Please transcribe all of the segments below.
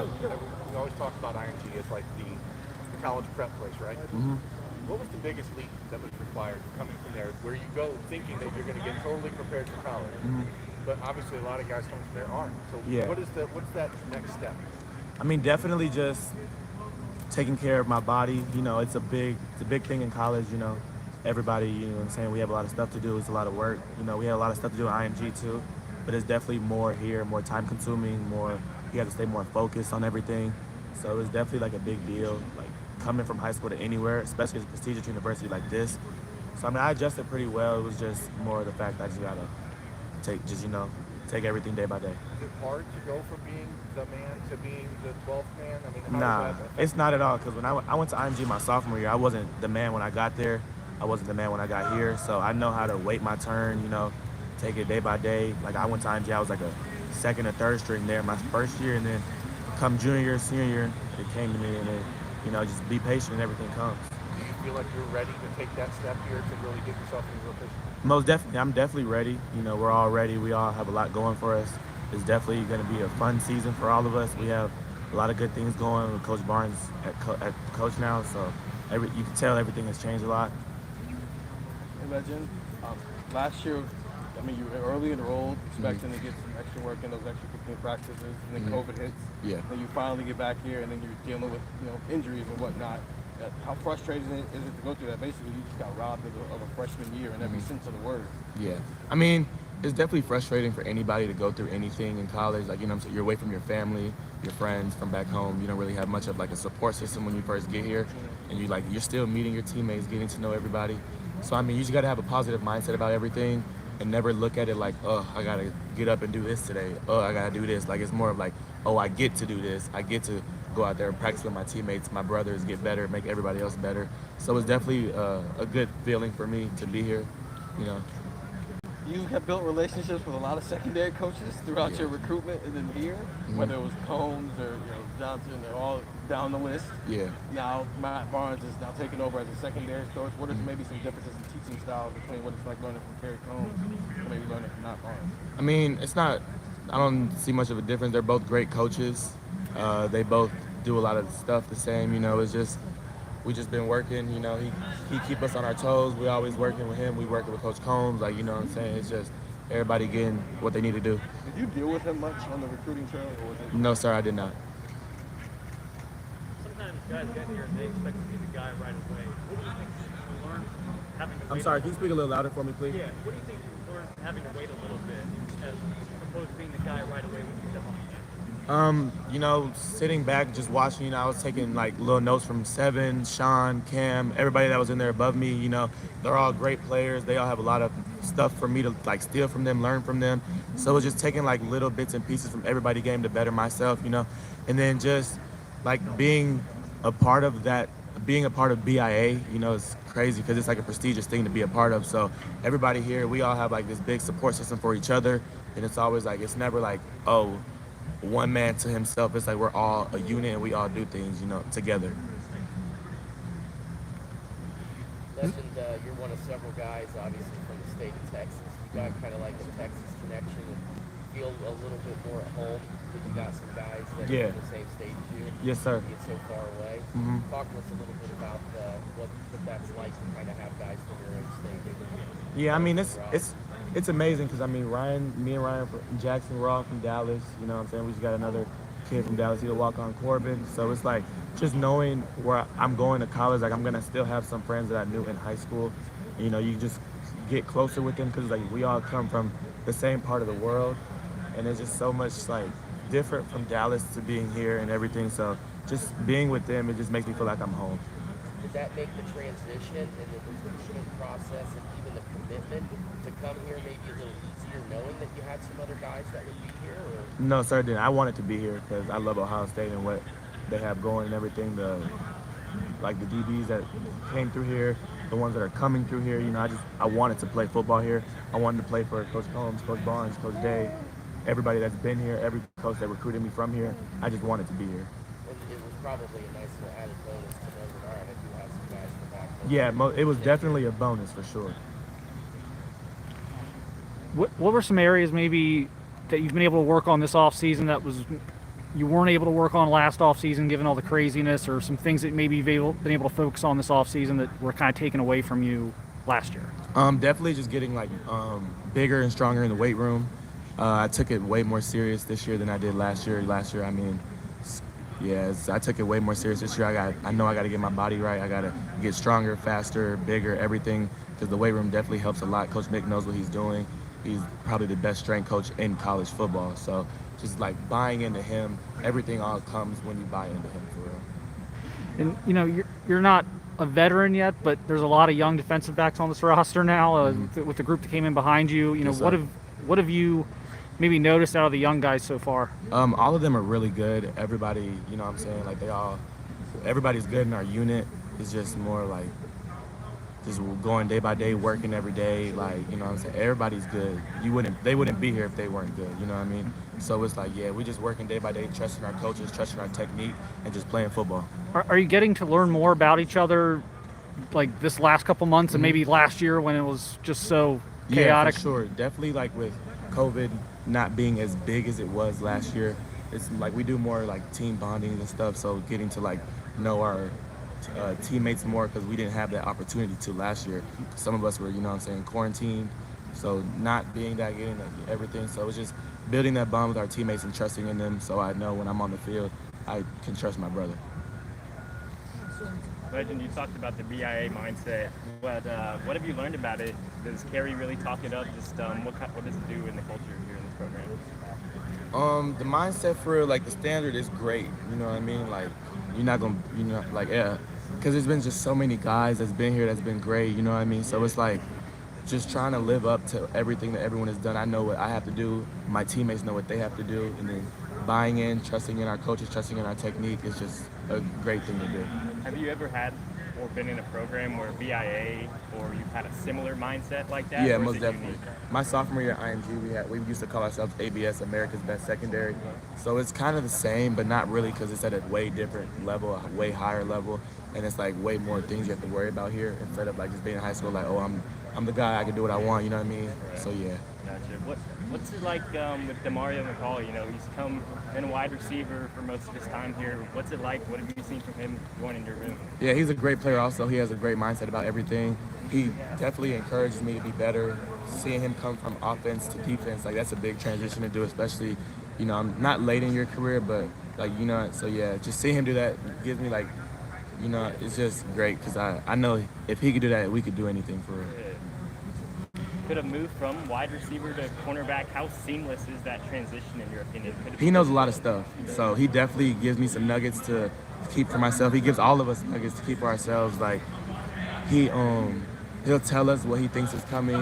we always talk about IMG as like the college prep place, right? Mm-hmm. What was the biggest leap that was required coming from there, where you go thinking that you're going to get totally prepared for college, but obviously a lot of guys coming from there aren't. So Yeah. what's that next step? I mean, definitely just taking care of my body. You know, it's a big thing in college. You know, everybody, you know what I'm saying, we have a lot of stuff to do. It's a lot of work. You know, we have a lot of stuff to do at IMG too, but it's definitely more here, more time consuming, more, you have to stay more focused on everything. So it's definitely like a big deal, like coming from high school to anywhere, especially a prestigious university like this. So I mean, I adjusted pretty well. It was just more of the fact that I just gotta take everything day by day. Is it hard to go from being the man to being the 12th man? I mean, how Nah, does that affect it's not at all. Because when I went to IMG my sophomore year, I wasn't the man when I got there. I wasn't the man when I got here. So I know how to wait my turn, you know, take it day by day. Like I went to IMG, I was like a second or third string there my first year. And then come junior year, senior year, it came to me. And then, you know, just be patient and everything comes. Do you feel like you're ready to take that step here to really get yourself in the rotation? Most definitely, I'm definitely ready. You know, we're all ready. We all have a lot going for us. It's definitely going to be a fun season for all of us. We have a lot of good things going with Coach Barnes at coach now. So you can tell everything has changed a lot. Hey, Lejond, last year, I mean, you were early enrolled, expecting to get some extra work in those extra 15 practices, and then COVID hits. Yeah. Then you finally get back here, and then you're dealing with, you know, injuries and whatnot. How frustrating is it to go through that? Basically, you just got robbed of a freshman year in every sense of the word. Yeah. I mean, it's definitely frustrating for anybody to go through anything in college. Like, you know what I'm saying? You're away from your family, your friends from back home. You don't really have much of like a support system when you first get here. And you're still meeting your teammates, getting to know everybody. So, I mean, you just got to have a positive mindset about everything and never look at it like, oh, I got to get up and do this today. Oh, I got to do this. Like, it's more of like, oh, I get to do this. I get to go out there and practice with my teammates, my brothers, get better, make everybody else better. So it's definitely a good feeling for me to be here, you know. You have built relationships with a lot of secondary coaches throughout your recruitment and then here, whether it was Combs or Johnson, they're all down the list. Yeah. Now Matt Barnes is now taking over as a secondary coach. What are maybe some differences in teaching styles between what it's like learning from Terry Combs and maybe learning from Matt Barnes? I mean, I don't see much of a difference. They're both great coaches. They both do a lot of stuff the same, you know. It's just, we just been working, you know. He keep us on our toes. We always working with him. We working with Coach Combs, like, you know what I'm saying. It's just everybody getting what they need to do. Did you deal with him much on the recruiting trail, or was it? No, sir, I did not. Sometimes guys get here and they expect to be the guy right away. What do you think you learned having to wait? I'm sorry, can you speak a little louder for me, please? Yeah, what do you think you learned having to wait a little bit as opposed to being the guy right away when you step on the field? You know, sitting back, just watching, you know, I was taking like little notes from Seven, Sean, Cam, everybody that was in there above me, you know, they're all great players. They all have a lot of stuff for me to like steal from them, learn from them. So it was just taking like little bits and pieces from everybody game to better myself, you know, and then just like being a part of that, being a part of BIA, you know, it's crazy because it's like a prestigious thing to be a part of. So everybody here, we all have like this big support system for each other. And it's always like, it's never like, oh, one man to himself. It's like we're all a unit and we all do things, you know, together. Lejond, you're one of several guys, obviously, from the state of Texas. You got kind of like a Texas connection and feel a little bit more at home because you got some guys that are in the same state as you. Yes, sir. Get so far away. Talk to us a little bit about what that's like to kind of have guys from your own state. Yeah, I mean, it's amazing because, I mean, me and Ryan Jackson, we're all from Dallas, you know what I'm saying? We just got another kid from Dallas, he'll walk on Corbin. So it's like just knowing where I'm going to college, like I'm going to still have some friends that I knew in high school. You know, you just get closer with them because like we all come from the same part of the world. And it's just so much like different from Dallas to being here and everything. So just being with them, it just makes me feel like I'm home. Did that make the transition and the recruitment process and even the commitment to come here maybe a little easier, knowing that you had some other guys that would be here? Or? No, sir, I didn't. I wanted to be here because I love Ohio State and what they have going and everything. The DBs that came through here, the ones that are coming through here. You know, I wanted to play football here. I wanted to play for Coach Combs, Coach Barnes, Coach Day, everybody that's been here, every coach that recruited me from here. I just wanted to be here. It was probably a nice little added bonus to know that, all right, I do have some guys from back home. Yeah, it was definitely a bonus for sure. What were some areas maybe that you've been able to work on this offseason that was you weren't able to work on last offseason given all the craziness, or some things that maybe you've been able to focus on this offseason that were kind of taken away from you last year? Definitely just getting like bigger and stronger in the weight room. I took it way more serious this year than I did last year. Last year, I mean, I took it way more serious this year. I know I got to get my body right. I got to get stronger, faster, bigger, everything, because the weight room definitely helps a lot. Coach Nick knows what he's doing. He's probably the best strength coach in college football. So just like buying into him, everything all comes when you buy into him for real. And you know, you're not a veteran yet, but there's a lot of young defensive backs on this roster now with the group that came in behind you. You know, Yes, what have you maybe noticed out of the young guys so far? All of them are really good. Everybody, you know what I'm saying? Like everybody's good in our unit. It's just more like just going day by day, working every day. Like, you know what I'm saying? Everybody's good. They wouldn't be here if they weren't good. You know what I mean? So it's like, yeah, we're just working day by day, trusting our coaches, trusting our technique, and just playing football. Are you getting to learn more about each other, like this last couple months and maybe last year when it was just so chaotic? Yeah, for sure. Definitely, like with COVID not being as big as it was last year, it's like we do more like team bonding and stuff. So getting to like know our teammates more, because we didn't have that opportunity to last year. Some of us were, you know what I'm saying, quarantined. So not being that, getting everything. So it's just building that bond with our teammates and trusting in them, so I know when I'm on the field, I can trust my brother. Lejond, you talked about the BIA mindset. What have you learned about it? Does Kerry really talk it up? Just what does it do in the culture here in this program? The mindset for real, like the standard is great. You know what I mean? Like you're not gonna, you know, like because there's been just so many guys that's been here that's been great. You know what I mean? So it's like just trying to live up to everything that everyone has done. I know what I have to do. My teammates know what they have to do, and then buying in, trusting in our coaches, trusting in our technique is just a great thing to do. Have you ever had or been in a program where BIA or you've had a similar mindset like that? Yeah, or is most it definitely. unique? My sophomore year at IMG, we used to call ourselves ABS, America's Best Secondary. So it's kind of the same, but not really, because it's at a way different level, a way higher level, and it's like way more things you have to worry about here instead of like just being in high school, like, oh, I'm the guy, I can do what I want, you know what I mean? So yeah. Gotcha. What's it like with Demario McCall? You know, he's come in a wide receiver for most of his time here. What's it like? What have you seen from him going in your room? Yeah, he's a great player also. He has a great mindset about everything. He definitely encourages me to be better. Seeing him come from offense to defense, like that's a big transition to do, especially, you know, I'm not late in your career, but like, you know, so yeah, just seeing him do that gives me like, you know, it's just great, because I know if he could do that, we could do anything for real. Could have moved from wide receiver to cornerback. How seamless is that transition in your opinion? He knows a lot of stuff, so he definitely gives me some nuggets to keep for myself. He gives all of us nuggets to keep for ourselves. Like he'll tell us what he thinks is coming.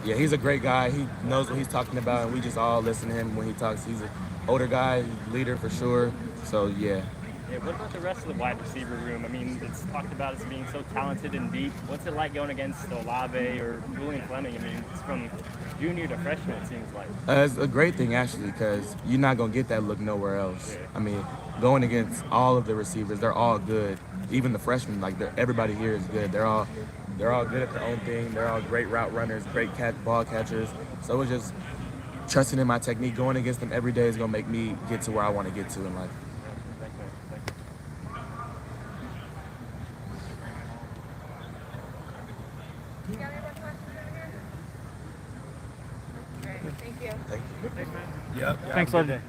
He's a great guy. He knows what he's talking about, and we just all listen to him when he talks. He's an older guy, leader for sure. So yeah. Yeah, what about the rest of the wide receiver room? I mean, it's talked about as being so talented and deep. What's it like going against Olave or Julian Fleming? I mean, it's from junior to freshman, it seems like. It's a great thing, actually, because you're not going to get that look nowhere else. Yeah. I mean, going against all of the receivers, they're all good. Even the freshmen, like everybody here is good. They're all good at their own thing. They're all great route runners, great ball catchers. So it's just trusting in my technique. Going against them every day is going to make me get to where I want to get to in life. You got any more questions over here? Great, thank you. Thank you. Thanks, Lejond.